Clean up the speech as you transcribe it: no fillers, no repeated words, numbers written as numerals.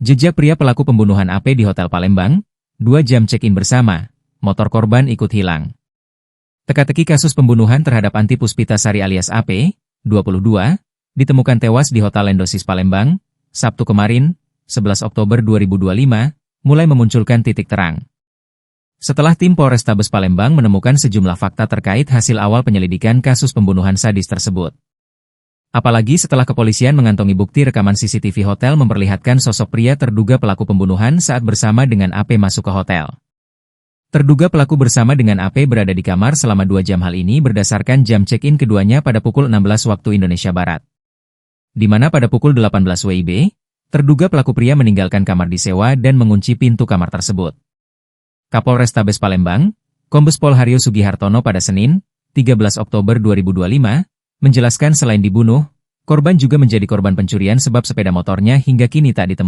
Jejak pria pelaku pembunuhan AP di Hotel Palembang, 2 jam check-in bersama, motor korban ikut hilang. Teka-teki kasus pembunuhan terhadap Anti Puspitasari alias AP, 22, ditemukan tewas di Hotel Lendosis Palembang, Sabtu kemarin, 11 Oktober 2025, mulai memunculkan titik terang. Setelah tim Polrestabes Palembang menemukan sejumlah fakta terkait hasil awal penyelidikan kasus pembunuhan sadis tersebut. Apalagi setelah kepolisian mengantongi bukti rekaman CCTV hotel memperlihatkan sosok pria terduga pelaku pembunuhan saat bersama dengan AP masuk ke hotel. Terduga pelaku bersama dengan AP berada di kamar selama 2 jam. Hal ini berdasarkan jam check-in keduanya pada pukul 16 waktu Indonesia Barat. Di mana pada pukul 18 WIB, terduga pelaku pria meninggalkan kamar disewa dan mengunci pintu kamar tersebut. Kapolrestabes Palembang, Kombes Pol Haryo Sugihartono pada Senin, 13 Oktober 2025, menjelaskan selain dibunuh, korban juga menjadi korban pencurian sebab sepeda motornya hingga kini tak ditemukan.